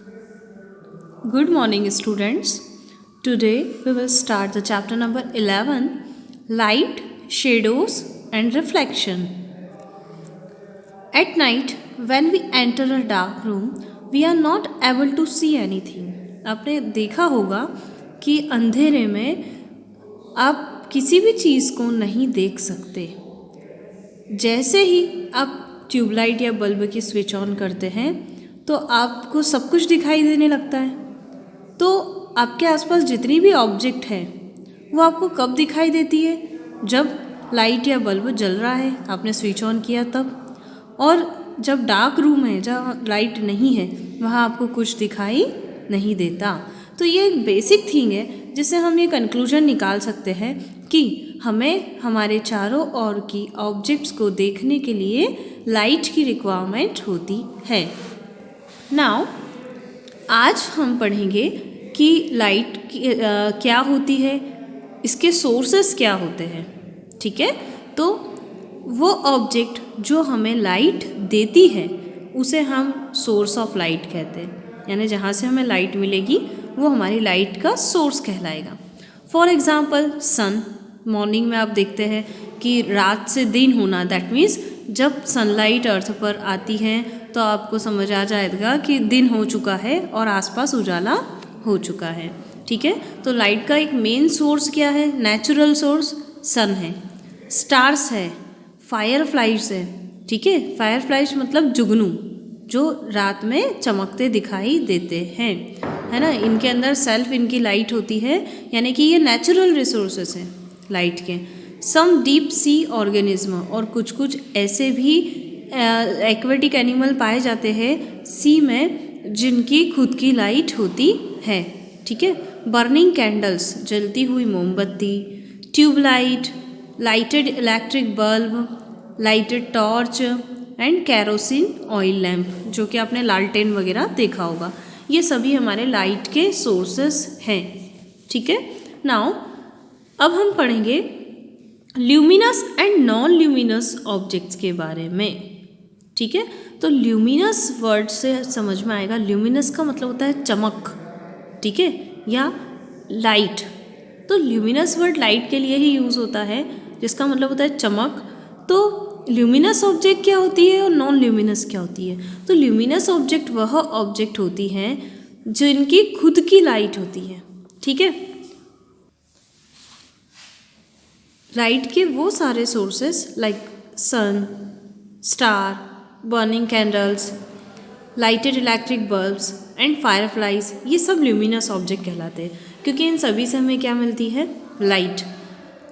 Good morning, students. Today we will start the chapter number 11, Light, Shadows and Reflection. At night, when we enter a dark room, we are not able to see anything. आपने देखा होगा कि अंधेरे में आप किसी भी चीज़ को नहीं देख सकते। जैसे ही आप ट्यूबलाइट या बल्ब की स्विच ऑन करते हैं तो आपको सब कुछ दिखाई देने लगता है। तो आपके आसपास जितनी भी ऑब्जेक्ट है वो आपको कब दिखाई देती है? जब लाइट या बल्ब जल रहा है, आपने स्विच ऑन किया तब। और जब डार्क रूम है, जहाँ लाइट नहीं है, वहाँ आपको कुछ दिखाई नहीं देता। तो ये एक बेसिक थिंग है जिससे हम ये कंक्लूजन निकाल सकते हैं कि हमें हमारे चारों ओर की ऑब्जेक्ट्स को देखने के लिए लाइट की रिक्वायरमेंट होती है। नाउ आज हम पढ़ेंगे कि लाइट क्या होती है, इसके सोर्सेस क्या होते हैं। ठीक है, तो वो ऑब्जेक्ट जो हमें लाइट देती है उसे हम सोर्स ऑफ लाइट कहते हैं, यानी जहाँ से हमें लाइट मिलेगी वो हमारी लाइट का सोर्स कहलाएगा। फॉर एग्ज़ाम्पल सन, मॉर्निंग में आप देखते हैं कि रात से दिन होना, दैट मीन्स जब सनलाइट अर्थ पर आती है तो आपको समझ आ जाएगा कि दिन हो चुका है और आसपास उजाला हो चुका है। ठीक है, तो लाइट का एक मेन सोर्स क्या है? नेचुरल सोर्स सन है, स्टार्स है, फायर फ्लाइज है। ठीक है, फायर फ्लाइज मतलब जुगनू जो रात में चमकते दिखाई देते हैं, है ना। इनके अंदर सेल्फ इनकी लाइट होती है, यानी कि ये नेचुरल रिसोर्सेस हैं लाइट के। सम डीप सी ऑर्गेनिज्म, और कुछ कुछ ऐसे भी एक्वेटिक एनिमल पाए जाते हैं सी में जिनकी खुद की लाइट होती है। ठीक है, बर्निंग कैंडल्स, जलती हुई मोमबत्ती, tubelight, lighted electric bulb, lighted torch and kerosene oil lamp, जो कि आपने लालटेन वगैरह देखा होगा। ये सभी हमारे लाइट के सोर्सेस हैं। ठीक है, नाउ अब हम पढ़ेंगे luminous and non luminous objects के बारे में। ठीक है, तो ल्यूमिनस वर्ड से समझ में आएगा, ल्यूमिनस का मतलब होता है चमक, ठीक है, या लाइट। तो ल्यूमिनस वर्ड लाइट के लिए ही यूज़ होता है, जिसका मतलब होता है चमक। तो ल्यूमिनस ऑब्जेक्ट क्या होती है और नॉन ल्यूमिनस क्या होती है? तो ल्यूमिनस ऑब्जेक्ट वह ऑब्जेक्ट होती हैं जिनकी खुद की लाइट होती है। ठीक है, लाइट के वो सारे sources like sun, star, burning candles, lighted electric bulbs and fireflies, ये सब ल्यूमिनस ऑब्जेक्ट कहलाते हैं, क्योंकि इन सभी से हमें क्या मिलती है? लाइट।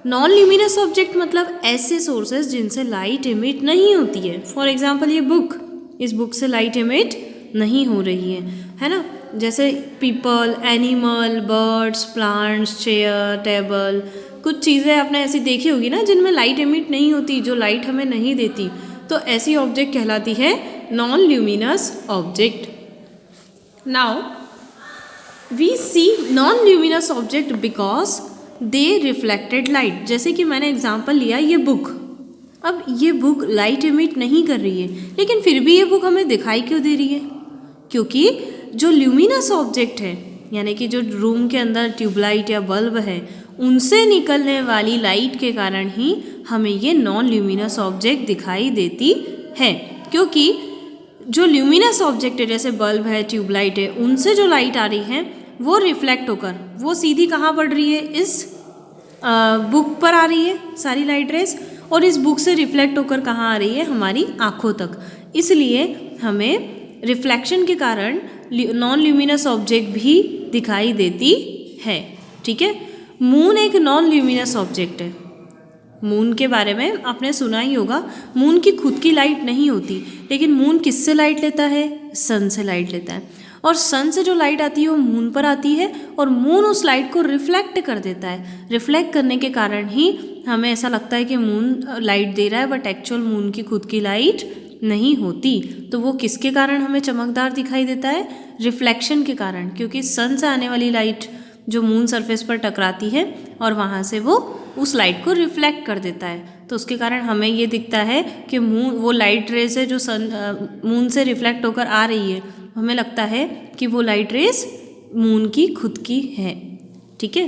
नॉन ल्यूमिनस ऑब्जेक्ट मतलब ऐसे सोर्सेज जिनसे लाइट इमिट नहीं होती है। फॉर एग्जाम्पल ये बुक, इस बुक से लाइट इमिट नहीं हो रही है ना। जैसे people, animal, birds, plants, chair, table, कुछ चीज़ें आपने ऐसी देखी होगी ना जिनमें लाइट इमिट नहीं होती, जो लाइट हमें नहीं देती, तो ऐसी ऑब्जेक्ट कहलाती है non luminous object. Now we see non luminous object because they reflected light. जैसे कि मैंने एग्जाम्पल लिया ये बुक, अब ये बुक लाइट इमिट नहीं कर रही है, लेकिन फिर भी ये बुक हमें दिखाई क्यों दे रही है? क्योंकि जो ल्यूमिनस ऑब्जेक्ट है, यानी कि जो रूम के अंदर ट्यूबलाइट या बल्ब है, उनसे निकलने वाली लाइट के कारण ही हमें ये नॉन ल्यूमिनस ऑब्जेक्ट दिखाई देती है। क्योंकि जो ल्यूमिनस ऑब्जेक्ट है, जैसे बल्ब है, ट्यूबलाइट है, उनसे जो लाइट आ रही है वो रिफ्लेक्ट होकर वो सीधी कहाँ पड़ रही है? इस बुक पर आ रही है सारी लाइट रेस, और इस बुक से रिफ्लेक्ट होकर कहाँ आ रही है? हमारी आँखों तक। इसलिए हमें रिफ्लेक्शन के कारण नॉन ल्यूमिनस ऑब्जेक्ट भी दिखाई देती है। ठीक है, मून एक नॉन ल्यूमिनस ऑब्जेक्ट है। मून के बारे में आपने सुना ही होगा, मून की खुद की लाइट नहीं होती, लेकिन मून किससे लाइट लेता है? सन से लाइट लेता है, और सन से जो लाइट आती है वो मून पर आती है, और मून उस लाइट को रिफ्लेक्ट कर देता है। रिफ्लेक्ट करने के कारण ही हमें ऐसा लगता है कि मून लाइट दे रहा है, बट एक्चुअल मून की खुद की लाइट नहीं होती। तो वो किसके कारण हमें चमकदार दिखाई देता है? रिफ्लेक्शन के कारण, क्योंकि सन से आने वाली लाइट जो मून सरफेस पर टकराती है और वहाँ से वो उस लाइट को रिफ्लेक्ट कर देता है, तो उसके कारण हमें ये दिखता है कि मून, वो लाइट रेज है जो सन मून से रिफ्लेक्ट होकर आ रही है, हमें लगता है कि वो लाइट रेज मून की खुद की है। ठीक है,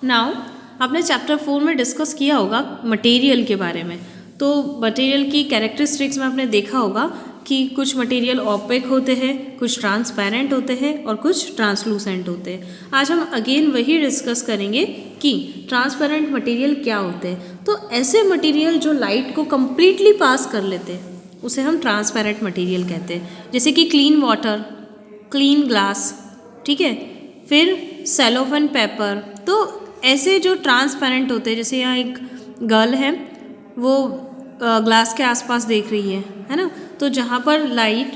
नाउ आपने चैप्टर 4 में डिस्कस किया होगा मटेरियल के बारे में। तो मटेरियल की कैरेक्टरिस्टिक्स में आपने देखा होगा कि कुछ मटेरियल ऑपेक होते हैं, कुछ ट्रांसपेरेंट होते हैं और कुछ ट्रांसलूसेंट होते हैं। आज हम अगेन वही डिस्कस करेंगे कि ट्रांसपेरेंट मटेरियल क्या होते हैं। तो ऐसे मटेरियल जो लाइट को कम्प्लीटली पास कर लेते हैं उसे हम ट्रांसपेरेंट मटेरियल कहते हैं, जैसे कि क्लीन वाटर, क्लीन ग्लास, ठीक है, फिर सेलोफेन पेपर। तो ऐसे जो ट्रांसपेरेंट होते हैं, जैसे यहाँ एक गर्ल है वो ग्लास के आसपास देख रही है ना, तो जहाँ पर लाइट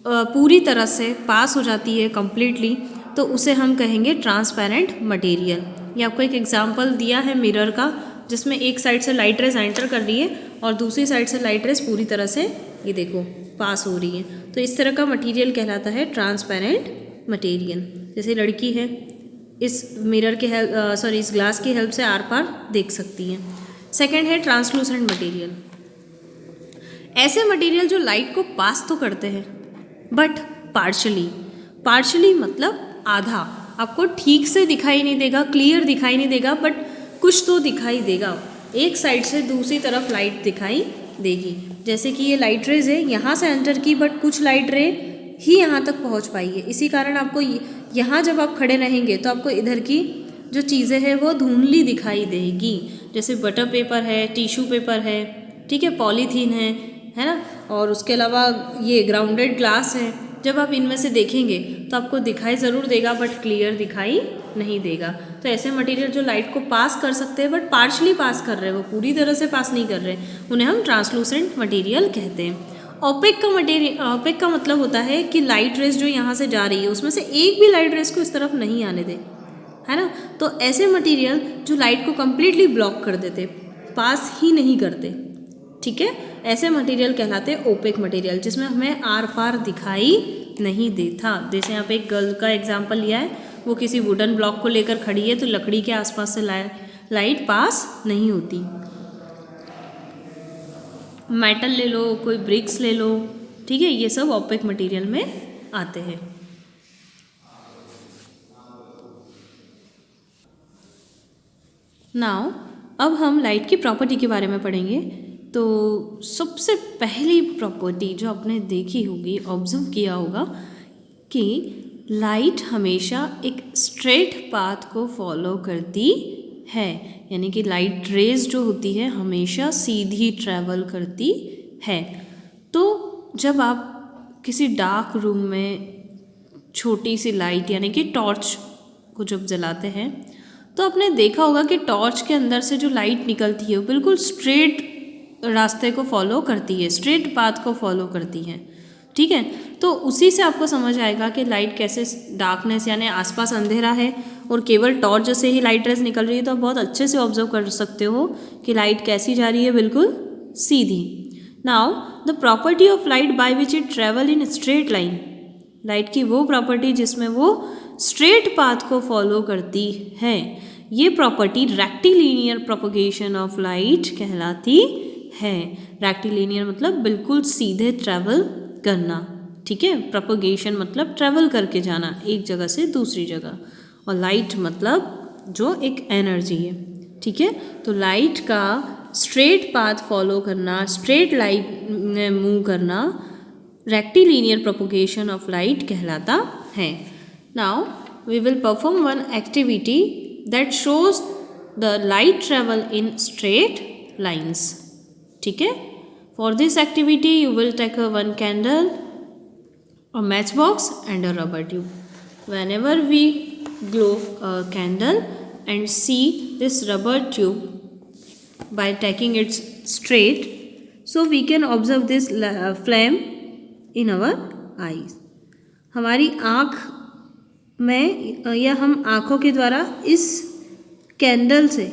पूरी तरह से पास हो जाती है कम्प्लीटली, तो उसे हम कहेंगे ट्रांसपेरेंट मटेरियल। ये आपको एक एग्जांपल दिया है मिरर का, जिसमें एक साइड से लाइट रेज एंटर कर रही है और दूसरी साइड से लाइट रेज पूरी तरह से ये देखो पास हो रही है। तो इस तरह का मटेरियल कहलाता है ट्रांसपेरेंट मटेरियल। जैसे लड़की है इस मिरर के इस ग्लास की हेल्प से आर पार देख सकती है। सेकेंड है ट्रांसलूसेंट मटेरियल। ऐसे मटेरियल जो लाइट को पास तो करते हैं बट पार्शली मतलब आधा, आपको ठीक से दिखाई नहीं देगा, क्लियर दिखाई नहीं देगा, बट कुछ तो दिखाई देगा। एक साइड से दूसरी तरफ लाइट दिखाई देगी। जैसे कि ये लाइट रेज है यहाँ से एंटर की, बट कुछ लाइट रे ही यहाँ तक पहुँच पाई है। इसी कारण आपको यहाँ जब आप खड़े रहेंगे तो आपको इधर की जो चीज़ें हैं वो धुंधली दिखाई देगी। जैसे बटर पेपर है, टिश्यू पेपर है, ठीक है, पॉलीथीन है ना, और उसके अलावा ये ग्राउंडेड ग्लास है। जब आप इनमें से देखेंगे तो आपको दिखाई ज़रूर देगा बट क्लियर दिखाई नहीं देगा। तो ऐसे मटेरियल जो लाइट को पास कर सकते हैं बट पार्शली पास कर रहे हैं, वो पूरी तरह से पास नहीं कर रहे, उन्हें हम ट्रांसलूसेंट मटेरियल कहते हैं। ऑपेक का मतलब होता है कि लाइट रेज जो यहाँ से जा रही है उसमें से एक भी लाइट रेज को इस तरफ नहीं आने दे, है ना। तो ऐसे मटेरियल जो लाइट को कम्प्लीटली ब्लॉक कर देते, पास ही नहीं करते, ठीक है, ऐसे मटेरियल कहलाते हैं ओपेक मटेरियल, जिसमें हमें आर पार दिखाई नहीं देता। जैसे यहाँ पे एक गर्ल का एग्जांपल लिया है, वो किसी वुडन ब्लॉक को लेकर खड़ी है तो लकड़ी के आसपास से लाइट पास नहीं होती। मेटल ले लो, कोई ब्रिक्स ले लो, ठीक है, ये सब ओपेक मटेरियल में आते हैं। नाउ अब हम लाइट की प्रॉपर्टी के बारे में पढ़ेंगे। तो सबसे पहली प्रॉपर्टी जो आपने देखी होगी, ऑब्जर्व किया होगा कि लाइट हमेशा एक स्ट्रेट पाथ को फॉलो करती है, यानी कि लाइट रेज जो होती है हमेशा सीधी ट्रैवल करती है। तो जब आप किसी डार्क रूम में छोटी सी लाइट यानी कि टॉर्च को जब जलाते हैं तो आपने देखा होगा कि टॉर्च के अंदर से जो लाइट निकलती है वो बिल्कुल स्ट्रेट रास्ते को फॉलो करती है, स्ट्रेट पाथ को फॉलो करती है, ठीक है। तो उसी से आपको समझ आएगा कि लाइट कैसे, डार्कनेस यानी आसपास अंधेरा है और केवल टॉर्च से ही लाइट रेज निकल रही है, तो आप बहुत अच्छे से ऑब्जर्व कर सकते हो कि लाइट कैसी जा रही है, बिल्कुल सीधी। Now the property of light by which it travel in straight line, light की वो प्रॉपर्टी जिसमें वो स्ट्रेट पाथ को फॉलो करती है, ये property rectilinear propagation of light कहलाती है। रेक्टिलिनियर मतलब बिल्कुल सीधे ट्रैवल करना, ठीक है, प्रोपगेशन मतलब ट्रैवल करके जाना एक जगह से दूसरी जगह, और लाइट मतलब जो एक एनर्जी है, ठीक है। तो लाइट का स्ट्रेट पाथ फॉलो करना, स्ट्रेट लाइन में मूव करना रेक्टिलिनियर प्रोपगेशन ऑफ लाइट कहलाता है। Now we will perform one activity that shows the light travel in straight lines, ठीक है। For this activity you will take one candle, a matchbox and a rubber tube. Whenever we glow a candle and see this rubber tube by taking it straight, so we can observe this flame in our eyes. हमारी आँख में या हम आँखों के द्वारा इस candle से,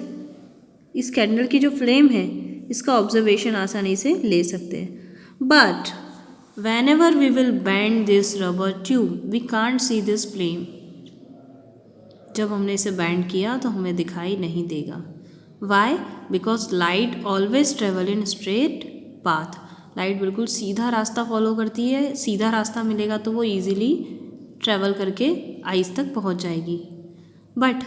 इस कैंडल की जो फ्लेम है इसका ऑब्जर्वेशन आसानी से ले सकते हैं। But whenever we will bend this rubber tube, we can't see this flame. जब हमने इसे बैंड किया तो हमें दिखाई नहीं देगा। Why? Because light always travel in straight path. Light बिल्कुल सीधा रास्ता फॉलो करती है, सीधा रास्ता मिलेगा तो वो ईजिली ट्रैवल करके आइस तक पहुंच जाएगी। बट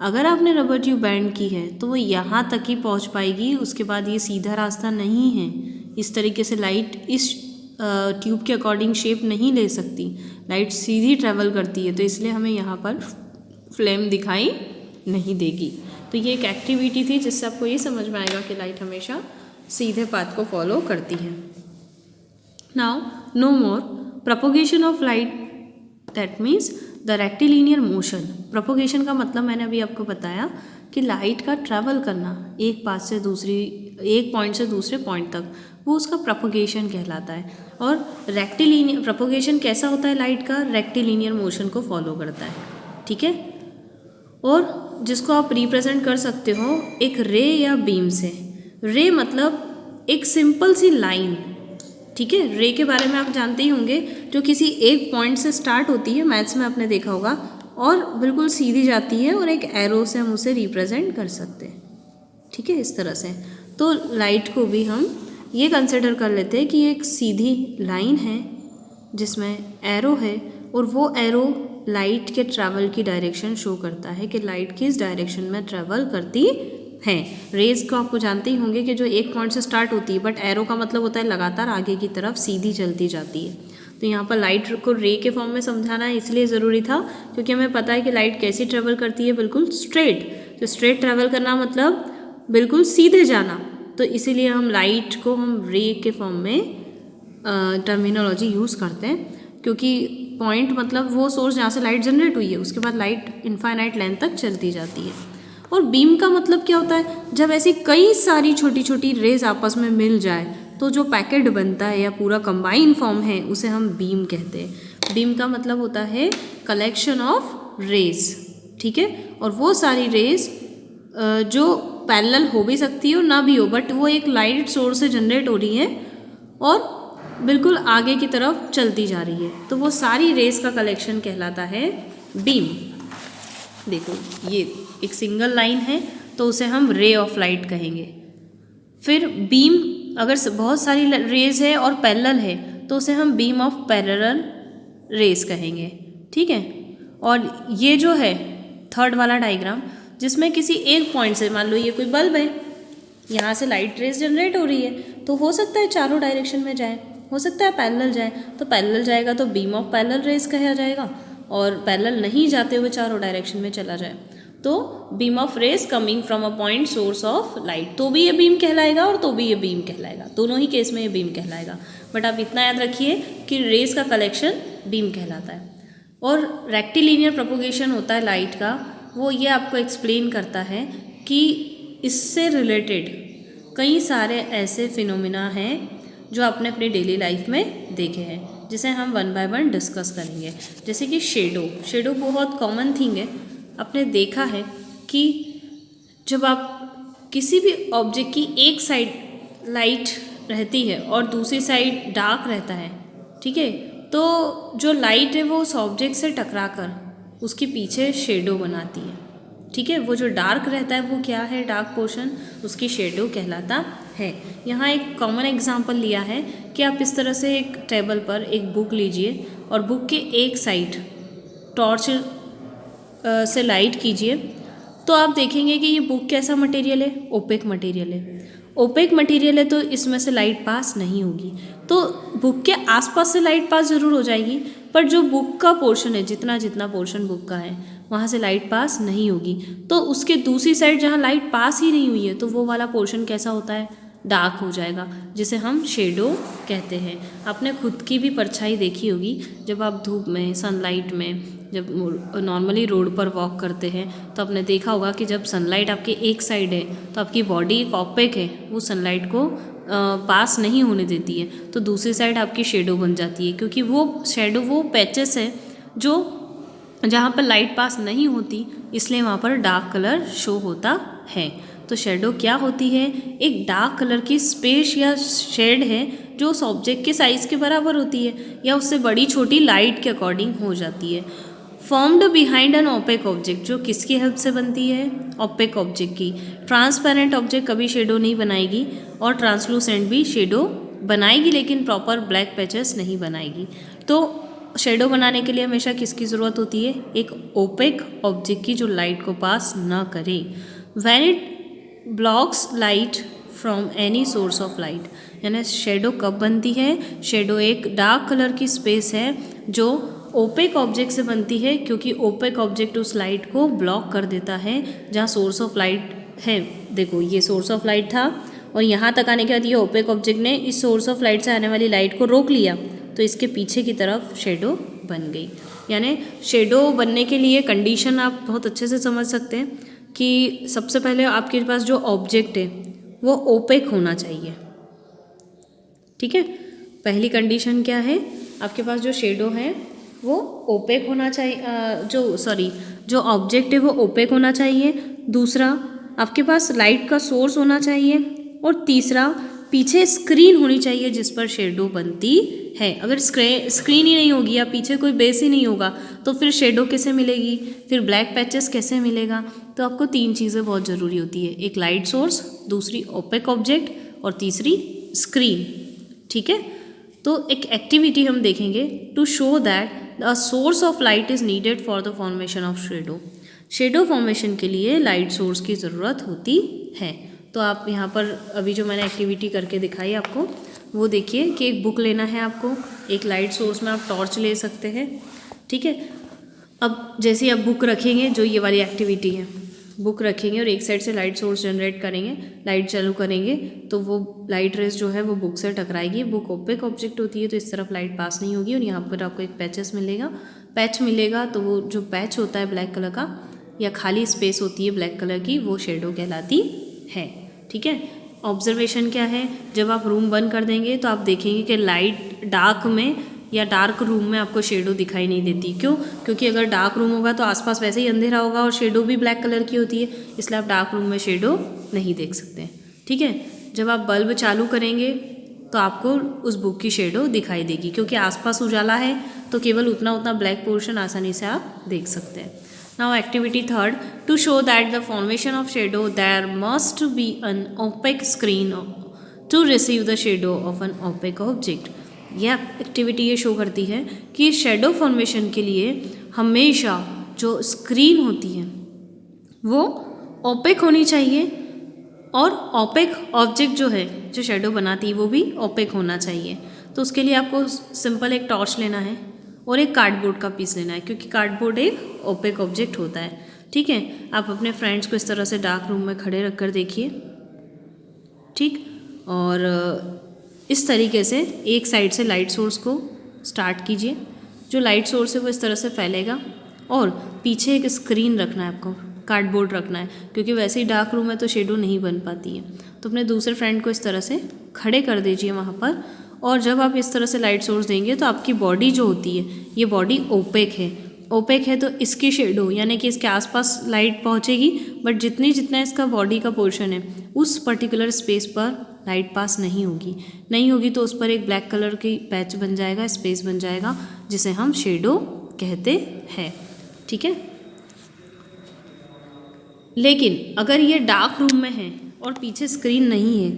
अगर आपने रबर ट्यूब बैंड की है तो वो यहाँ तक ही पहुँच पाएगी, उसके बाद ये सीधा रास्ता नहीं है। इस तरीके से लाइट इस ट्यूब के अकॉर्डिंग शेप नहीं ले सकती, लाइट सीधी ट्रैवल करती है, तो इसलिए हमें यहाँ पर फ्लेम दिखाई नहीं देगी। तो ये एक एक्टिविटी थी जिससे आपको ये समझ में आएगा कि लाइट हमेशा सीधे पाथ को फॉलो करती है। Now no more propagation of light, that means the rectilinear motion. Propagation का मतलब मैंने अभी आपको बताया कि लाइट का ट्रैवल करना एक पाथ से एक पॉइंट से दूसरे पॉइंट तक, वो उसका प्रोपोगेशन कहलाता है। और रेक्टिलिनियर प्रोपोगेशन कैसा होता है लाइट का, रेक्टिलिनियर मोशन को फॉलो करता है, ठीक है। और जिसको आप रिप्रेजेंट कर सकते हो एक रे या बीम से। रे मतलब एक सिंपल सी लाइन, ठीक है। रे के बारे में आप जानते ही होंगे, जो किसी एक पॉइंट से स्टार्ट होती है, मैथ्स में आपने देखा होगा, और बिल्कुल सीधी जाती है और एक एरो से हम उसे रिप्रेजेंट कर सकते हैं, ठीक है, इस तरह से। तो लाइट को भी हम ये कंसिडर कर लेते हैं कि एक सीधी लाइन है जिसमें एरो है, और वो एरो लाइट के ट्रैवल की डायरेक्शन शो करता है कि लाइट किस डायरेक्शन में ट्रैवल करती है। रेज को आपको जानते ही होंगे कि जो एक पॉइंट से स्टार्ट होती है, बट एरो का मतलब होता है लगातार आगे की तरफ सीधी चलती जाती है। तो यहाँ पर लाइट को रे के फॉर्म में समझाना इसलिए ज़रूरी था क्योंकि हमें पता है कि लाइट कैसी ट्रैवल करती है, बिल्कुल स्ट्रेट। तो स्ट्रेट ट्रैवल करना मतलब बिल्कुल सीधे जाना, तो इसीलिए हम लाइट को हम रे के फॉर्म में टर्मिनोलॉजी यूज़ करते हैं, क्योंकि पॉइंट मतलब वो सोर्स जहाँ से लाइट जनरेट हुई है, उसके बाद लाइट इनफाइनाइट लेंथ तक चलती जाती है। और बीम का मतलब क्या होता है, जब ऐसी कई सारी छोटी छोटी रेज आपस में मिल जाए तो जो पैकेट बनता है या पूरा कंबाइन फॉर्म है उसे हम बीम कहते हैं। बीम का मतलब होता है कलेक्शन ऑफ रेज, ठीक है। और वो सारी रेज जो पैरेलल हो भी सकती है और ना भी हो, बट वो एक लाइट सोर्स से जनरेट हो रही है और बिल्कुल आगे की तरफ चलती जा रही है, तो वो सारी रेस का कलेक्शन कहलाता है बीम। देखो ये एक सिंगल लाइन है तो उसे हम रे ऑफ लाइट कहेंगे। फिर बीम अगर बहुत सारी रेज है और पैरेलल है तो उसे हम बीम ऑफ पैरेलल रेस कहेंगे, ठीक है। और ये जो है थर्ड वाला डायग्राम, जिसमें किसी एक पॉइंट से, मान लो ये कोई बल्ब है, यहाँ से लाइट रेस जनरेट हो रही है, तो हो सकता है चारों डायरेक्शन में जाए, हो सकता है पैरेलल जाए, तो पैरेलल जाएगा तो बीम ऑफ पैरेलल रेस कहा जाएगा, और पैरेलल नहीं जाते हुए चारों डायरेक्शन में चला जाए तो beam of rays coming from a point source of light, तो भी ये बीम कहलाएगा और तो भी ये बीम कहलाएगा, दोनों ही केस में ये बीम कहलाएगा। बट आप इतना याद रखिए कि रेस का कलेक्शन बीम कहलाता है। और रेक्टिलिनियर प्रोपोगेशन होता है लाइट का, वो ये आपको एक्सप्लेन करता है कि इससे रिलेटेड कई सारे ऐसे फिनोमिना हैं जो आपने अपनी डेली लाइफ में देखे हैं, जिसे हम वन बाय वन डिस्कस करेंगे। जैसे कि शेडो बहुत कॉमन थिंग है। आपने देखा है कि जब आप किसी भी ऑब्जेक्ट की एक साइड लाइट रहती है और दूसरी साइड डार्क रहता है, ठीक है, तो जो लाइट है वो उस ऑब्जेक्ट से टकराकर उसके पीछे शेडो बनाती है, ठीक है। वो जो डार्क रहता है वो क्या है, डार्क पोर्शन, उसकी शेडो कहलाता है। यहाँ एक कॉमन एग्जांपल लिया है कि आप इस तरह से एक टेबल पर एक बुक लीजिए और बुक के एक साइड टॉर्च से लाइट कीजिए, तो आप देखेंगे कि ये बुक कैसा मटेरियल है, ओपेक मटेरियल है। ओपेक मटेरियल है तो इसमें से लाइट पास नहीं होगी, तो बुक के आसपास से लाइट पास ज़रूर हो जाएगी, पर जो बुक का पोर्शन है, जितना जितना पोर्शन बुक का है वहाँ से लाइट पास नहीं होगी। तो उसके दूसरी साइड जहाँ लाइट पास ही नहीं हुई है तो वो वाला पोर्शन कैसा होता है, डार्क हो जाएगा, जिसे हम शेडो कहते हैं। आपने खुद की भी परछाई देखी होगी, जब आप धूप में, सनलाइट में, जब नॉर्मली रोड पर वॉक करते हैं तो आपने देखा होगा कि जब सनलाइट आपके एक साइड है तो आपकी बॉडी एक ऑपेक है, वो सनलाइट को पास नहीं होने देती है, तो दूसरी साइड आपकी शेडो बन जाती है, क्योंकि वो शेडो वो पैचेस है जो जहाँ पर लाइट पास नहीं होती, इसलिए वहाँ पर डार्क कलर शो होता है। तो शेडो क्या होती है, एक डार्क कलर की स्पेस या शेड है जो उस ऑब्जेक्ट के साइज़ के बराबर होती है या उससे बड़ी छोटी लाइट के अकॉर्डिंग हो जाती है। Formed behind an opaque object, जो किसकी हेल्प से बनती है, ओपेक ऑब्जेक्ट की। ट्रांसपेरेंट ऑब्जेक्ट कभी शेडो नहीं बनाएगी और ट्रांसलूसेंट भी शेडो बनाएगी लेकिन प्रॉपर ब्लैक पैचेस नहीं बनाएगी। तो शेडो बनाने के लिए हमेशा किसकी ज़रूरत होती है, एक ओपेक ऑब्जेक्ट की जो लाइट को पास ना करे। When it blocks light from any source of light, यानी शेडो कब बनती है, शेडो एक डार्क कलर की स्पेस है जो ओपेक ऑब्जेक्ट से बनती है, क्योंकि ओपेक ऑब्जेक्ट उस लाइट को ब्लॉक कर देता है जहाँ सोर्स ऑफ लाइट है। देखो ये सोर्स ऑफ लाइट था और यहाँ तक आने के बाद ये ओपेक ऑब्जेक्ट ने इस सोर्स ऑफ लाइट से आने वाली लाइट को रोक लिया, तो इसके पीछे की तरफ शेडो बन गई। यानी शेडो बनने के लिए कंडीशन आप बहुत अच्छे से समझ सकते हैं कि सबसे पहले आपके पास जो ऑब्जेक्ट है वो ओपेक होना चाहिए। ठीक है, पहली कंडीशन क्या है, आपके पास जो शेडो है वो ओपेक होना चाहिए, जो ऑब्जेक्ट है वो ओपेक होना चाहिए। दूसरा, आपके पास लाइट का सोर्स होना चाहिए। और तीसरा, पीछे स्क्रीन होनी चाहिए जिस पर शेडो बनती है। अगर स्क्रीन ही नहीं होगी या पीछे कोई बेस ही नहीं होगा तो फिर शेडो कैसे मिलेगी, फिर ब्लैक पैचेस कैसे मिलेगा। तो आपको 3 चीज़ें बहुत ज़रूरी होती है, एक लाइट सोर्स, दूसरी ओपेक ऑब्जेक्ट और तीसरी स्क्रीन। ठीक है, तो एक एक्टिविटी हम देखेंगे to show that the source of light is needed for the formation of shadow. Shadow formation के लिए लाइट सोर्स की ज़रूरत होती है। तो आप यहाँ पर अभी जो मैंने एक्टिविटी करके दिखाई आपको वो देखिए कि एक बुक लेना है आपको, एक लाइट सोर्स में आप टॉर्च ले सकते हैं। ठीक है, अब जैसे आप बुक रखेंगे, जो ये वाली एक्टिविटी है, बुक रखेंगे और एक साइड से लाइट सोर्स जनरेट करेंगे, लाइट चालू करेंगे तो वो लाइट रेस जो है वो बुक से टकराएगी। बुक ओपेक ऑब्जेक्ट होती है तो इस तरफ लाइट पास नहीं होगी और यहाँ पर आपको एक पैच मिलेगा। तो वो जो पैच होता है ब्लैक कलर का या खाली स्पेस होती है ब्लैक कलर की, वो शेडो कहलाती है। ठीक है, ऑब्जर्वेशन क्या है, जब आप रूम बंद कर देंगे तो आप देखेंगे कि लाइट डार्क में या डार्क रूम में आपको शेडो दिखाई नहीं देती। क्यों? क्योंकि अगर डार्क रूम होगा तो आसपास वैसे ही अंधेरा होगा और शेडो भी ब्लैक कलर की होती है, इसलिए आप डार्क रूम में शेडो नहीं देख सकते। ठीक है, जब आप बल्ब चालू करेंगे तो आपको उस बुक की शेडो दिखाई देगी, क्योंकि आसपास उजाला है तो केवल उतना ब्लैक पोर्शन आसानी से आप देख सकते हैं। Now activity 3, to show that the formation of shadow there must be an opaque screen to receive the shadow of an opaque object। यह एक्टिविटी ये शो करती है कि शेडो फॉर्मेशन के लिए हमेशा जो स्क्रीन होती है वो ओपेक होनी चाहिए और ओपेक ऑब्जेक्ट जो है जो शेडो बनाती है वो भी ओपेक होना चाहिए। तो उसके लिए आपको सिंपल एक टॉर्च लेना है और एक कार्डबोर्ड का पीस लेना है, क्योंकि कार्डबोर्ड एक ओपेक ऑब्जेक्ट होता है। ठीक है, आप अपने फ्रेंड्स को इस तरह से डार्क रूम में खड़े रख कर देखिए। ठीक, और इस तरीके से एक साइड से लाइट सोर्स को स्टार्ट कीजिए। जो लाइट सोर्स है वो इस तरह से फैलेगा और पीछे एक स्क्रीन रखना है आपको, कार्डबोर्ड रखना है, क्योंकि वैसे ही डार्क रूम है तो शेडो नहीं बन पाती है। तो अपने दूसरे फ्रेंड को इस तरह से खड़े कर दीजिए वहाँ पर, और जब आप इस तरह से लाइट सोर्स देंगे तो आपकी बॉडी जो होती है ये बॉडी ओपेक है तो इसकी शेडो यानी कि इसके आसपास लाइट पहुँचेगी, बट जितना इसका बॉडी का पोर्शन है उस पर्टिकुलर स्पेस पर लाइट पास नहीं होगी तो उस पर एक ब्लैक कलर की पैच बन जाएगा, स्पेस बन जाएगा, जिसे हम शेडो कहते हैं। ठीक है, लेकिन अगर ये डार्क रूम में है और पीछे स्क्रीन नहीं है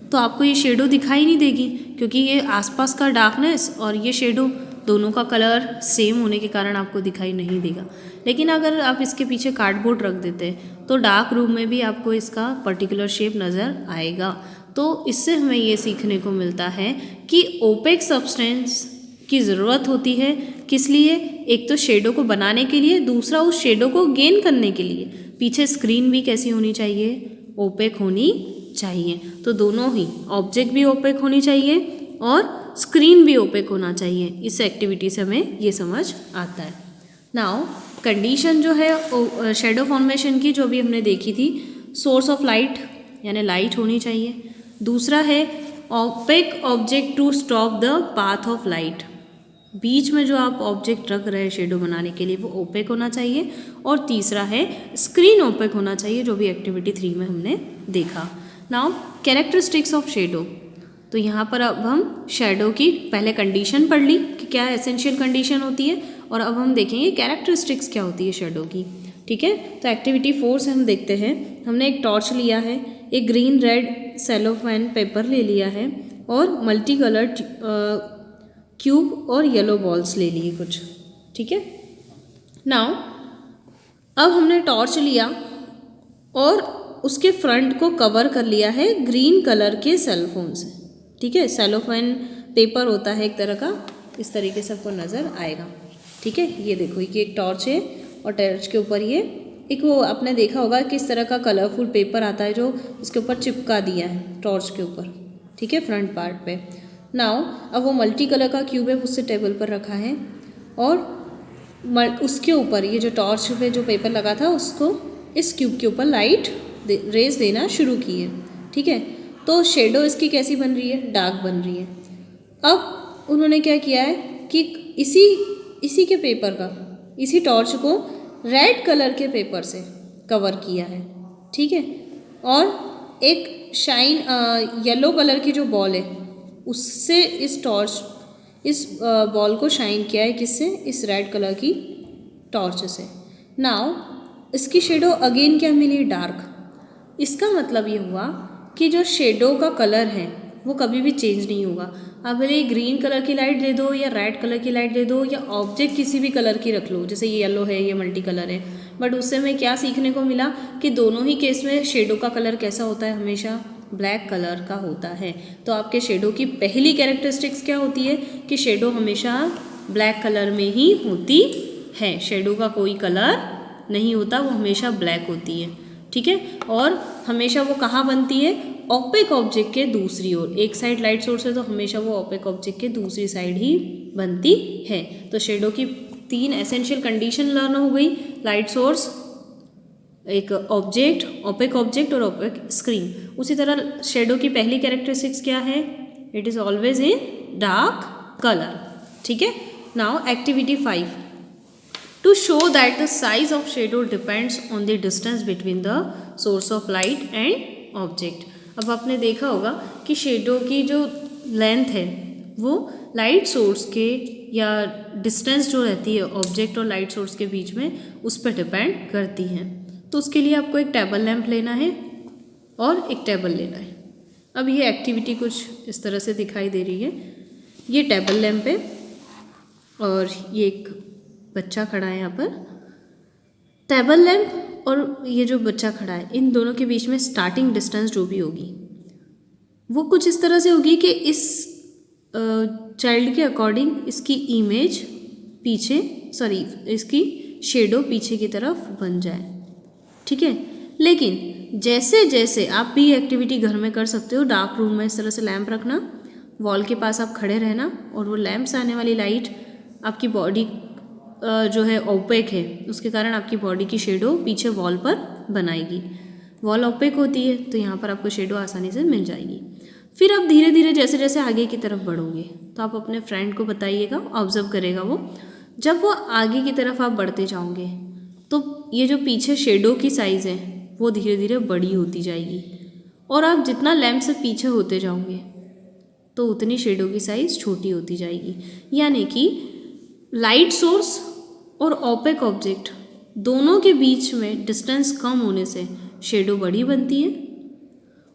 तो आपको ये शेडो दिखाई नहीं देगी, क्योंकि ये आसपास का डार्कनेस और ये शेडो दोनों का कलर सेम होने के कारण आपको दिखाई नहीं देगा। लेकिन अगर आप इसके पीछे कार्डबोर्ड रख देते हैं तो डार्क रूम में भी आपको इसका पर्टिकुलर शेप नज़र आएगा। तो इससे हमें ये सीखने को मिलता है कि ओपेक सब्सटेंस की ज़रूरत होती है, किस लिए, एक तो शेडो को बनाने के लिए, दूसरा उस शेडो को गेन करने के लिए। पीछे स्क्रीन भी कैसी होनी चाहिए, ओपेक होनी चाहिए। तो दोनों ही, ऑब्जेक्ट भी ओपेक होनी चाहिए और स्क्रीन भी ओपेक होना चाहिए। इस एक्टिविटी से हमें ये समझ आता है। नाउ कंडीशन जो है शेडो फॉर्मेशन की जो भी हमने देखी थी, सोर्स ऑफ लाइट यानी लाइट होनी चाहिए, दूसरा है opaque object to stop the path of light, बीच में जो आप ऑब्जेक्ट रख रहे हैं शेडो बनाने के लिए वो ओपेक होना चाहिए, और तीसरा है स्क्रीन ओपेक होना चाहिए, जो भी एक्टिविटी 3 में हमने देखा। नाउ कैरेक्टरिस्टिक्स ऑफ शेडो, तो यहाँ पर अब हम शेडो की पहले कंडीशन पढ़ ली कि क्या एसेंशियल कंडीशन होती है, और अब हम देखेंगे कैरेक्टरिस्टिक्स क्या होती है शेडो की। ठीक है, तो एक्टिविटी 4 से हम देखते हैं। हमने एक टॉर्च लिया है, एक ग्रीन रेड सेलोफेन पेपर ले लिया है, और मल्टी कलर्ड क्यूब और येलो बॉल्स ले लिए कुछ, ठीक है। नाउ अब हमने टॉर्च लिया और उसके फ्रंट को कवर कर लिया है ग्रीन कलर के सेलोफोन से, ठीक है। सेलोफोन पेपर होता है एक तरह का, इस तरीके से आपको नज़र आएगा, ठीक है। ये देखो ये एक टॉर्च है और टॉर्च के ऊपर ये एक वो आपने देखा होगा कि इस तरह का कलरफुल पेपर आता है जो इसके ऊपर चिपका दिया है टॉर्च के ऊपर, ठीक है, फ्रंट पार्ट पे। नाउ अब वो मल्टी कलर का क्यूब है उससे टेबल पर रखा है और उसके ऊपर ये जो टॉर्च पे जो पेपर लगा था उसको इस क्यूब के ऊपर लाइट रेज देना शुरू की है, ठीक है। तो शेडो इसकी कैसी बन रही है, डार्क बन रही है। अब उन्होंने क्या किया है कि इसी के पेपर का, इसी टॉर्च को रेड कलर के पेपर से कवर किया है, ठीक है। और एक शाइन येलो कलर की जो बॉल है उससे इस बॉल को शाइन किया है, किससे, इस रेड कलर की टॉर्च से। नाउ इसकी शेडो अगेन क्या मिली, डार्क। इसका मतलब ये हुआ कि जो शेडो का कलर है वो कभी भी चेंज नहीं होगा। आप भले ग्रीन कलर की लाइट दे दो या रेड कलर की लाइट दे दो या ऑब्जेक्ट किसी भी कलर की रख लो, जैसे ये येलो है ये मल्टी कलर है, बट उससे हमें क्या सीखने को मिला कि दोनों ही केस में शेडो का कलर कैसा होता है, हमेशा ब्लैक कलर का होता है। तो आपके शेडो की पहली कैरेक्टरिस्टिक्स क्या होती है कि शेडो हमेशा ब्लैक कलर में ही होती है, शेडो का कोई कलर नहीं होता, वो हमेशा ब्लैक होती है, ठीक है। और हमेशा वो कहाँ बनती है, ओपेक ऑब्जेक्ट के दूसरी ओर। एक साइड लाइट सोर्स है तो हमेशा वो ओपेक ऑब्जेक्ट के दूसरी साइड ही बनती है। तो शेडो की 3 एसेंशियल कंडीशन लर्न हो गई, लाइट सोर्स, एक ऑब्जेक्ट, ओपेक ऑब्जेक्ट और ओपेक स्क्रीन। उसी तरह शेडो की पहली कैरेक्टरिस्टिक्स क्या है, it is always in dark colour, ठीक है। Now activity 5, to show that the size of shadow depends on the distance between the source of light and object। अब आपने देखा होगा कि शेडो की जो लेंथ है वो लाइट सोर्स के या डिस्टेंस जो रहती है ऑब्जेक्ट और लाइट सोर्स के बीच में उस पर डिपेंड करती है। तो उसके लिए आपको एक टेबल लैंप लेना है और एक टेबल लेना है। अब ये एक्टिविटी कुछ इस तरह से दिखाई दे रही है, ये टेबल लैंप है और ये एक बच्चा खड़ा है यहाँ पर। टेबल लैंप और ये जो बच्चा खड़ा है, इन दोनों के बीच में स्टार्टिंग डिस्टेंस जो भी होगी वो कुछ इस तरह से होगी कि इस चाइल्ड के अकॉर्डिंग इसकी इमेज पीछे, सॉरी इसकी शेडो पीछे की तरफ बन जाए, ठीक है। लेकिन जैसे जैसे आप भी एक्टिविटी घर में कर सकते हो, डार्क रूम में इस तरह से लैंप रखना, वॉल के पास आप खड़े रहना और वो लैंप से आने वाली लाइट आपकी बॉडी जो है ओपेक है उसके कारण आपकी बॉडी की शेडो पीछे वॉल पर बनाएगी। वॉल ओपेक होती है तो यहाँ पर आपको शेडो आसानी से मिल जाएगी। फिर आप धीरे धीरे जैसे जैसे आगे की तरफ बढ़ोगे तो आप अपने फ्रेंड को बताइएगा, ऑब्जर्व करेगा वो। जब वो आगे की तरफ आप बढ़ते जाओगे तो ये जो पीछे शेडो की साइज़ है वो धीरे धीरे बड़ी होती जाएगी और आप जितना लैंप से पीछे होते जाओगे तो उतनी शेडो की साइज़ छोटी होती जाएगी। यानी कि लाइट सोर्स और ओपेक ऑब्जेक्ट दोनों के बीच में डिस्टेंस कम होने से शेडो बड़ी बनती है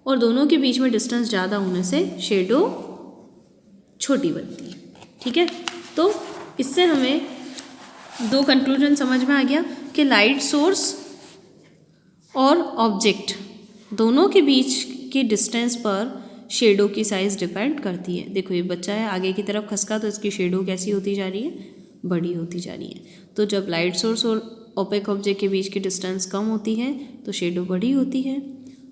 और दोनों के बीच में डिस्टेंस ज़्यादा होने से शेडो छोटी बनती है, ठीक है। तो इससे हमें 2 कंक्लूजन समझ में आ गया कि लाइट सोर्स और ऑब्जेक्ट दोनों के बीच की डिस्टेंस पर शेडो की साइज़ डिपेंड करती है। देखो ये बच्चा है, आगे की तरफ खसका तो इसकी शेडो कैसी होती जा रही है, बड़ी होती जा रही है। तो जब लाइट सोर्स और ओपेक ऑब्जेक्ट के बीच की डिस्टेंस कम होती है तो शेडो बड़ी होती है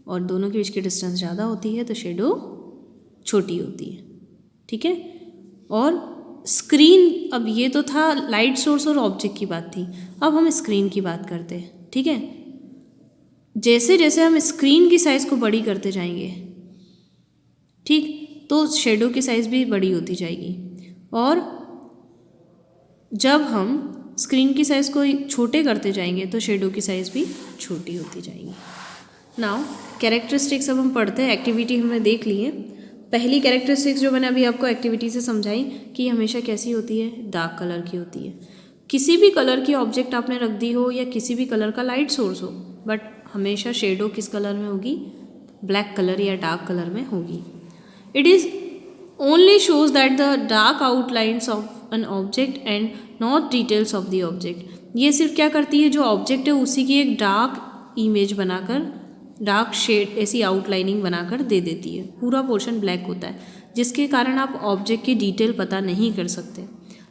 और दोनों के बीच की डिस्टेंस ज़्यादा होती है तो शेडो छोटी होती है, ठीक है। और स्क्रीन, अब ये तो था लाइट सोर्स और ऑब्जेक्ट की बात थी, अब हम स्क्रीन की बात करते हैं, ठीक है। जैसे जैसे हम स्क्रीन की साइज़ को बड़ी करते जाएंगे, ठीक, तो शेडो की साइज़ भी बड़ी होती जाएगी और जब हम स्क्रीन की साइज़ को छोटे करते जाएंगे तो शेडो की साइज़ भी छोटी होती जाएगी। नाउ कैरेक्टरिस्टिक्स अब हम पढ़ते हैं। एक्टिविटी हमने देख ली है। पहली कैरेक्टरिस्टिक्स जो मैंने अभी आपको एक्टिविटी से समझाई कि हमेशा कैसी होती है, डार्क कलर की होती है। किसी भी कलर की ऑब्जेक्ट आपने रख दी हो या किसी भी कलर का लाइट सोर्स हो, बट हमेशा शेडो किस कलर में होगी, ब्लैक कलर या डार्क कलर में होगी। It is only shows that the dark outlines of an object and not details of the object. ये सिर्फ क्या करती है, जो ऑब्जेक्ट है उसी की एक डार्क इमेज बनाकर, डार्क शेड ऐसी आउटलाइनिंग बनाकर दे देती है। पूरा पोर्शन ब्लैक होता है, जिसके कारण आप ऑब्जेक्ट की डिटेल पता नहीं कर सकते।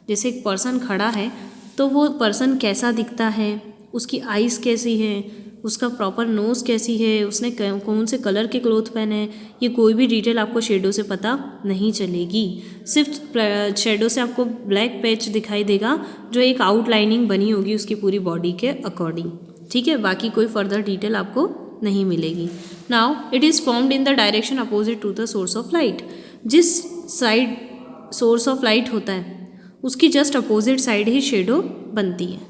जैसे एक पर्सन खड़ा है तो वो पर्सन कैसा दिखता है, उसकी आइज़ कैसी है, उसका प्रॉपर नोज़ कैसी है, उसने कौन से कलर के क्लोथ पहने हैं, ये कोई भी डिटेल आपको शेडो से पता नहीं चलेगी। सिर्फ शेडो से आपको ब्लैक पैच दिखाई देगा जो एक आउटलाइनिंग बनी होगी उसकी पूरी बॉडी के अकॉर्डिंग, ठीक है। बाकी कोई फर्दर डिटेल आपको नहीं मिलेगी। Now it is formed in the direction opposite to the source of light. जिस साइड सोर्स ऑफ लाइट होता है उसकी जस्ट अपोजिट साइड ही शेडो बनती है।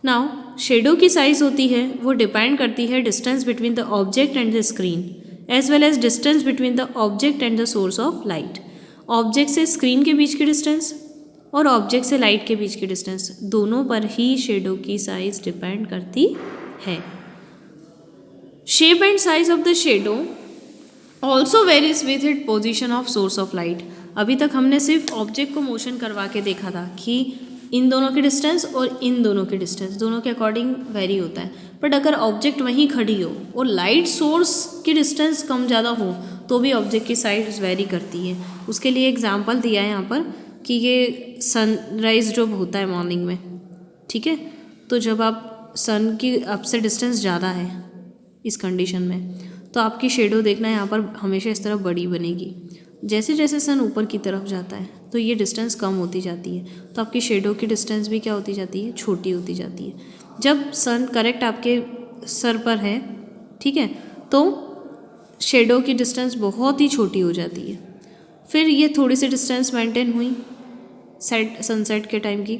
नाउ शेडो की साइज़ होती है वो डिपेंड करती है distance between the object and the screen as well as distance between the object and the source of light. Object से स्क्रीन के बीच की डिस्टेंस और ऑब्जेक्ट से लाइट के बीच की डिस्टेंस, दोनों पर ही शेडो की साइज़ डिपेंड करती है। Shape and size of the shadow also varies with it position of source of light. अभी तक हमने सिर्फ ऑब्जेक्ट को मोशन करवा के देखा था कि इन दोनों की डिस्टेंस और इन दोनों की डिस्टेंस दोनों के अकॉर्डिंग वेरी होता है। बट अगर ऑब्जेक्ट वहीं खड़ी हो और लाइट सोर्स की डिस्टेंस कम ज़्यादा हो तो भी ऑब्जेक्ट की साइज वेरी करती है। उसके लिए एग्जांपल दिया है यहाँ पर कि ये सनराइज जो होता है मॉर्निंग में, ठीक है, तो जब आप सन की आपसे डिस्टेंस ज़्यादा है इस कंडीशन में तो आपकी शेडो देखना यहाँ पर हमेशा इस तरफ बड़ी बनेगी। जैसे जैसे सन ऊपर की तरफ जाता है तो ये डिस्टेंस कम होती जाती है, तो आपकी शेडो की डिस्टेंस भी क्या होती जाती है, छोटी होती जाती है। जब सन करेक्ट आपके सर पर है, ठीक है, तो शेडो की डिस्टेंस बहुत ही छोटी हो जाती है। फिर ये थोड़ी सी डिस्टेंस मेंटेन हुई सनसेट के टाइम की,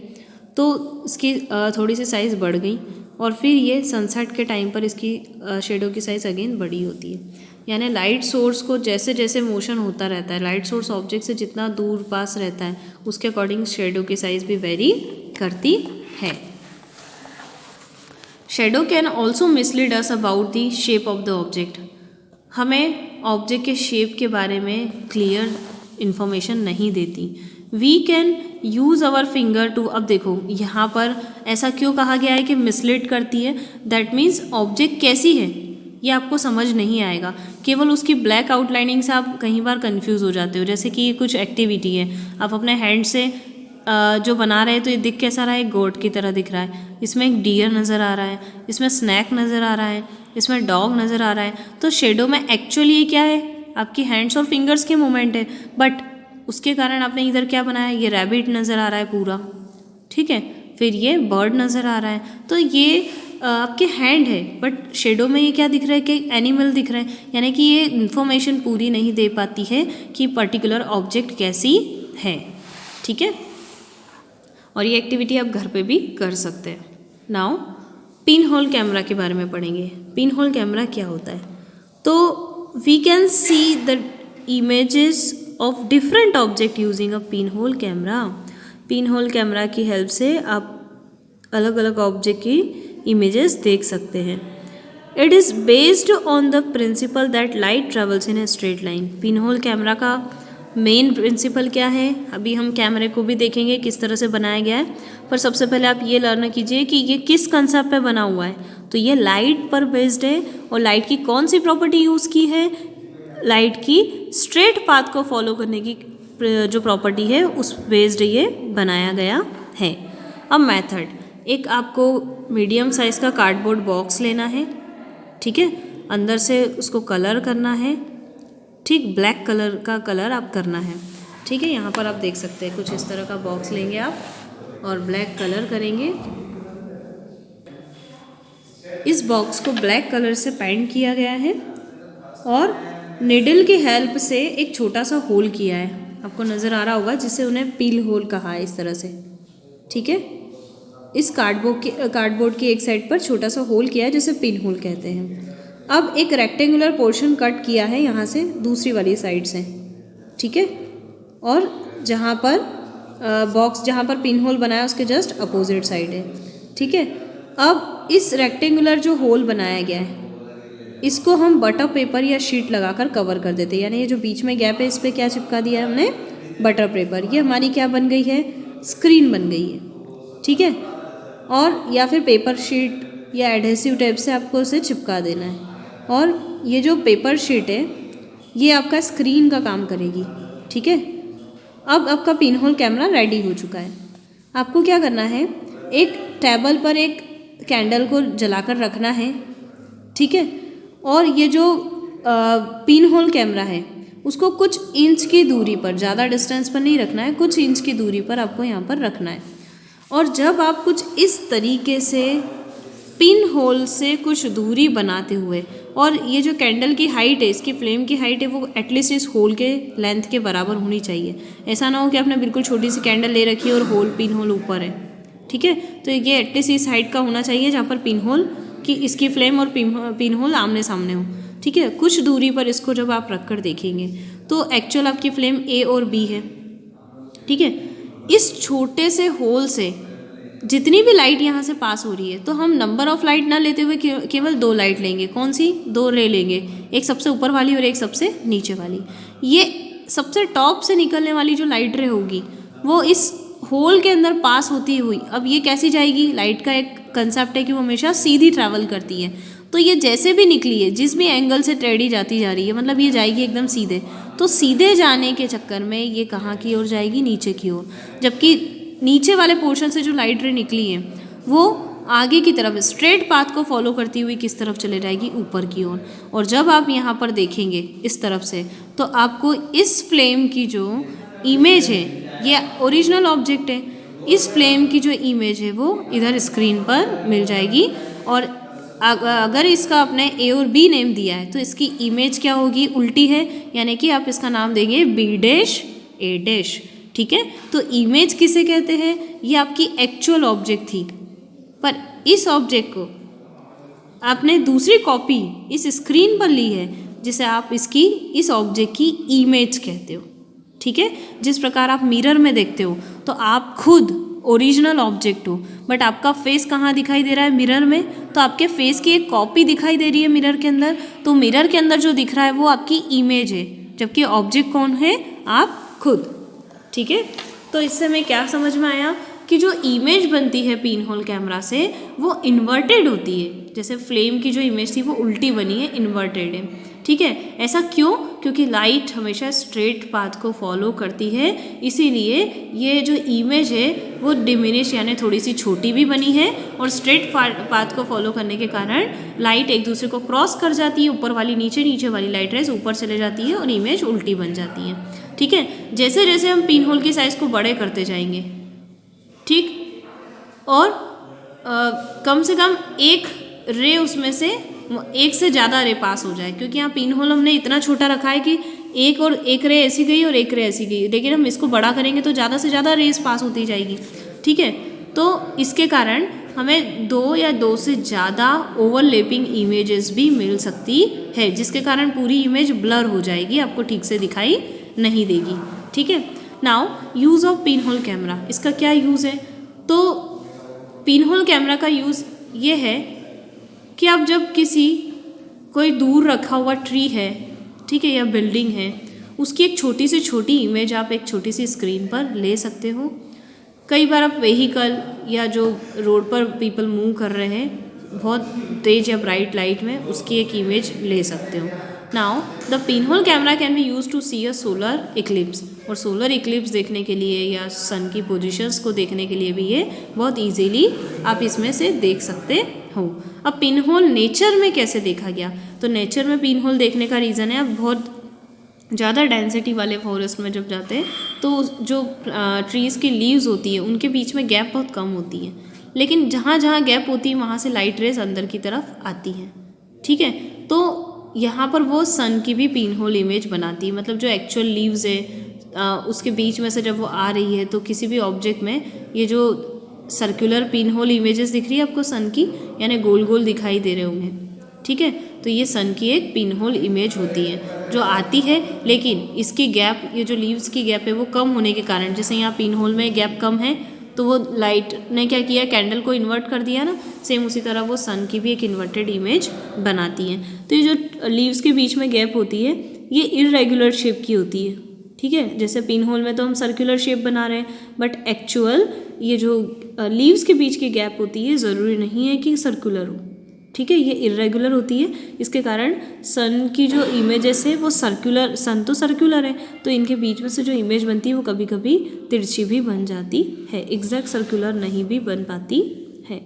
तो इसकी थोड़ी सी साइज़ बढ़ गई और फिर ये सनसेट के टाइम पर इसकी शेडो की साइज़ अगेन बड़ी होती है। यानी लाइट सोर्स को जैसे जैसे मोशन होता रहता है, लाइट सोर्स ऑब्जेक्ट से जितना दूर पास रहता है उसके अकॉर्डिंग शेडो की साइज़ भी वेरी करती है। Shadow can also mislead us about the shape of the object. हमें ऑब्जेक्ट के शेप के बारे में क्लियर इन्फॉर्मेशन नहीं देती। We can use our finger to, अब देखो यहाँ पर ऐसा क्यों कहा गया है कि मिसलीड करती है, दैट मीन्स ऑब्जेक्ट कैसी है ये आपको समझ नहीं आएगा। केवल उसकी ब्लैक आउटलाइनिंग से आप कई बार कंफ्यूज हो जाते हो। जैसे कि ये कुछ एक्टिविटी है, आप अपने हैंड से जो बना रहे हैं तो ये दिख कैसा रहा है, गोट की तरह दिख रहा है। इसमें एक डियर नज़र आ रहा है, इसमें स्नैक नज़र आ रहा है, इसमें डॉग नज़र आ रहा है। तो शेडो में एक्चुअली ये क्या है, आपकी हैंड्स और फिंगर्स के मूवमेंट है, बट उसके कारण आपने इधर क्या बनाया, ये रैबिट नज़र आ रहा है पूरा, ठीक है, फिर ये बर्ड नज़र आ रहा है। तो ये आपके हैंड है, बट शेडो में ये क्या दिख रहा है कि एनिमल दिख रहा है। यानी कि ये इन्फॉर्मेशन पूरी नहीं दे पाती है कि पर्टिकुलर ऑब्जेक्ट कैसी है, ठीक है। और ये एक्टिविटी आप घर पे भी कर सकते हैं। नाउ पिन होल कैमरा के बारे में पढ़ेंगे। पिन होल कैमरा क्या होता है, तो we can see the images of different object using a pinhole camera. Pinhole camera की हेल्प से आप अलग अलग ऑब्जेक्ट की इमेजेस देख सकते हैं। It is based on the principal that light travels in a straight line. Pin hole camera का मेन प्रिंसिपल क्या है, अभी हम कैमरे को भी देखेंगे किस तरह से बनाया गया है, पर सबसे पहले आप ये लर्न कीजिए कि ये किस कंसेप्ट पे बना हुआ है। तो ये लाइट पर बेस्ड है, और लाइट की कौन सी प्रॉपर्टी यूज़ की है, लाइट की स्ट्रेट पाथ को फॉलो करने की जो प्रॉपर्टी है उस बेस्ड ये बनाया गया है। अब मेथड, एक आपको मीडियम साइज़ का कार्डबोर्ड बॉक्स लेना है, ठीक है, अंदर से उसको कलर करना है, ठीक, ब्लैक कलर का कलर आप करना है, ठीक है। यहाँ पर आप देख सकते हैं कुछ इस तरह का बॉक्स लेंगे आप और ब्लैक कलर करेंगे। इस बॉक्स को ब्लैक कलर से पेंट किया गया है और निडल की हेल्प से एक छोटा सा होल किया है, आपको नज़र आ रहा होगा, जिसे उन्हें पील होल कहा है इस तरह से, ठीक है। इस कार्डबोर्ड की एक साइड पर छोटा सा होल किया है जिसे पिन होल कहते हैं। अब एक रेक्टेंगुलर पोर्शन कट किया है यहाँ से दूसरी वाली साइड से, ठीक है, और जहाँ पर बॉक्स जहाँ पर पिन होल बनाया उसके जस्ट अपोजिट साइड है, ठीक है। अब इस रेक्टेंगुलर जो होल बनाया गया है इसको हम बटर पेपर या शीट लगाकर कवर कर देते हैं, यानी ये जो बीच में गैप है इस पर क्या चिपका दिया है हमने, बटर पेपर। ये हमारी क्या बन गई है, स्क्रीन बन गई है, ठीक है। और या फिर पेपर शीट या एडहेसिव टेप से आपको उसे चिपका देना है। और ये जो पेपर शीट है ये आपका स्क्रीन का काम करेगी, ठीक है। अब आपका पिन होल कैमरा रेडी हो चुका है। आपको क्या करना है, एक टेबल पर एक कैंडल को जलाकर रखना है, ठीक है। और ये जो पिन होल कैमरा है उसको कुछ इंच की दूरी पर, ज़्यादा डिस्टेंस पर नहीं रखना है, कुछ इंच की दूरी पर आपको यहाँ पर रखना है। और जब आप कुछ इस तरीके से पिन होल से कुछ दूरी बनाते हुए, और ये जो कैंडल की हाइट है, इसकी फ्लेम की हाइट है, वो एटलीस्ट इस होल के लेंथ के बराबर होनी चाहिए। ऐसा ना हो कि आपने बिल्कुल छोटी सी कैंडल ले रखी है और होल पिन होल ऊपर है, ठीक है। तो ये एटलीस्ट इस हाइट का होना चाहिए जहाँ पर पिन होल की इसकी फ्लेम और पिन होल आमने सामने हो, ठीक है। कुछ दूरी पर इसको जब आप रख कर देखेंगे तो एक्चुअल आपकी फ्लेम ए और बी है, ठीक है। इस छोटे से होल से जितनी भी लाइट यहाँ से पास हो रही है, तो हम नंबर ऑफ लाइट ना लेते हुए केवल 2 लाइट लेंगे। कौन सी 2 रे लेंगे, एक सबसे ऊपर वाली और एक सबसे नीचे वाली। ये सबसे टॉप से निकलने वाली जो लाइट रे होगी वो इस होल के अंदर पास होती हुई, अब ये कैसी जाएगी, लाइट का एक कंसेप्ट है कि वो हमेशा सीधी ट्रैवल करती है। तो ये जैसे भी निकली है, जिस भी एंगल से टेढ़ी जाती जा रही है, मतलब ये जाएगी एकदम सीधे। तो सीधे जाने के चक्कर में ये कहाँ की ओर जाएगी, नीचे की ओर। जबकि नीचे वाले पोर्शन से जो लाइट रे निकली है वो आगे की तरफ स्ट्रेट पाथ को फॉलो करती हुई किस तरफ चले जाएगी, ऊपर की ओर। और जब आप यहाँ पर देखेंगे इस तरफ से, तो आपको इस फ्लेम की जो इमेज है, ये ओरिजिनल ऑब्जेक्ट है, इस फ्लेम की जो इमेज है वो इधर स्क्रीन पर मिल जाएगी। और अगर इसका आपने ए और बी नेम दिया है तो इसकी इमेज क्या होगी, उल्टी है, यानी कि आप इसका नाम देंगे बी डैश ए डैश, ठीक है। तो इमेज किसे कहते हैं, ये आपकी एक्चुअल ऑब्जेक्ट थी, पर इस ऑब्जेक्ट को आपने दूसरी कॉपी इस स्क्रीन पर ली है, जिसे आप इसकी इस ऑब्जेक्ट की इमेज कहते हो, ठीक है। जिस प्रकार आप मिरर में देखते हो तो आप खुद ओरिजिनल ऑब्जेक्ट हो, बट आपका फेस कहाँ दिखाई दे रहा है, मिरर में। तो आपके फेस की एक कॉपी दिखाई दे रही है मिरर के अंदर, तो मिरर के अंदर जो दिख रहा है वो आपकी इमेज है, जबकि ऑब्जेक्ट कौन है, आप खुद, ठीक है। तो इससे हमें क्या समझ में आया कि जो इमेज बनती है पिन होल कैमरा से वो इन्वर्टेड होती है। जैसे फ्लेम की जो इमेज थी वो उल्टी बनी है, इन्वर्टेड है, ठीक है। ऐसा क्यों, क्योंकि लाइट हमेशा स्ट्रेट पाथ को फॉलो करती है, इसीलिए ये जो इमेज है वो डिमिनिश यानी थोड़ी सी छोटी भी बनी है, और स्ट्रेट पाथ को फॉलो करने के कारण लाइट एक दूसरे को क्रॉस कर जाती है, ऊपर वाली नीचे, नीचे वाली लाइट रेज ऊपर चले जाती है और इमेज उल्टी बन जाती है, ठीक है। जैसे जैसे हम पिन होल की साइज़ को बड़े करते जाएंगे, ठीक, और कम से कम एक रे उसमें से एक से ज़्यादा रे पास हो जाए, क्योंकि यहाँ पिन होल हमने इतना छोटा रखा है कि एक रे ऐसी गई और एक रे ऐसी गई, लेकिन हम इसको बड़ा करेंगे तो ज़्यादा से ज़्यादा रेस पास होती जाएगी, ठीक है। तो इसके कारण हमें 2 या 2 से ज़्यादा ओवरलैपिंग इमेजेस भी मिल सकती है, जिसके कारण पूरी इमेज ब्लर हो जाएगी, आपको ठीक से दिखाई नहीं देगी, ठीक है। Now use of pin hole camera, इसका क्या यूज़ है, तो पिन होल कैमरा का यूज़ ये है कि आप जब कोई दूर रखा हुआ ट्री है, ठीक है, या बिल्डिंग है, उसकी एक छोटी से छोटी इमेज आप एक छोटी सी स्क्रीन पर ले सकते हो। कई बार आप व्हीकल या जो रोड पर पीपल मूव कर रहे हैं बहुत तेज या ब्राइट लाइट में, उसकी एक इमेज ले सकते हो। Now the pinhole camera can be use to see a solar eclipse, और सोलर इक्लिप्स देखने के लिए या सन की पोजीशंस को देखने के लिए भी ये बहुत इजीली आप इसमें से देख सकते हो। अब पिन होल नेचर में कैसे देखा गया, तो नेचर में पिन होल देखने का रीज़न है, अब बहुत ज़्यादा डेंसिटी वाले फॉरेस्ट में जब जाते हैं तो जो ट्रीज़ की लीव्स होती है उनके बीच में गैप बहुत कम होती है, लेकिन जहाँ जहाँ गैप होती है वहाँ से लाइट रेज अंदर की तरफ आती हैं, ठीक है। तो यहाँ पर वो सन की भी पिन होल इमेज बनाती है, मतलब जो एक्चुअल लीव्स है उसके बीच में से जब वो आ रही है तो किसी भी ऑब्जेक्ट में ये जो सर्कुलर पिन होल इमेजेस दिख रही है आपको सन की, यानी गोल गोल दिखाई दे रहे होंगे, ठीक है। तो ये सन की एक पिन होल इमेज होती है जो आती है, लेकिन इसकी गैप, ये जो लीव्स की गैप है वो कम होने के कारण, जैसे यहाँ पिन होल में गैप कम है तो वो लाइट ने क्या किया, कैंडल को इन्वर्ट कर दिया ना, सेम उसी तरह वो सन की भी एक इन्वर्टेड इमेज बनाती हैं। तो ये जो लीव्स के बीच में गैप होती है ये इरेगुलर शेप की होती है, ठीक है। जैसे पिन होल में तो हम सर्कुलर शेप बना रहे हैं, बट एक्चुअल ये जो लीव्स के बीच की गैप होती है ज़रूरी नहीं है कि सर्कुलर हो, ठीक है, ये इरेगुलर होती है। इसके कारण सन की जो इमेजेस है वो सर्कुलर, सन तो सर्कुलर है तो इनके बीच में से जो इमेज बनती है वो कभी कभी तिरछी भी बन जाती है, एग्जैक्ट सर्कुलर नहीं भी बन पाती है।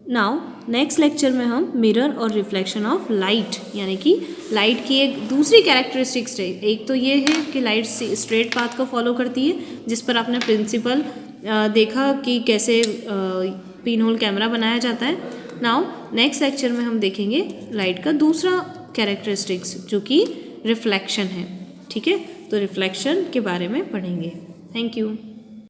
नाउ नेक्स्ट लेक्चर में हम मिरर और रिफ्लेक्शन ऑफ लाइट, यानी कि लाइट की एक दूसरी कैरेक्टरिस्टिक्स है। एक तो ये है कि लाइट स्ट्रेट पाथ को फॉलो करती है, जिस पर आपने प्रिंसिपल देखा कि कैसे पिन होल कैमरा बनाया जाता है। नाउ नेक्स्ट लेक्चर में हम देखेंगे लाइट का दूसरा कैरेक्टरिस्टिक्स जो कि रिफ्लेक्शन है, ठीक है। तो रिफ्लेक्शन के बारे में पढ़ेंगे। Thank you.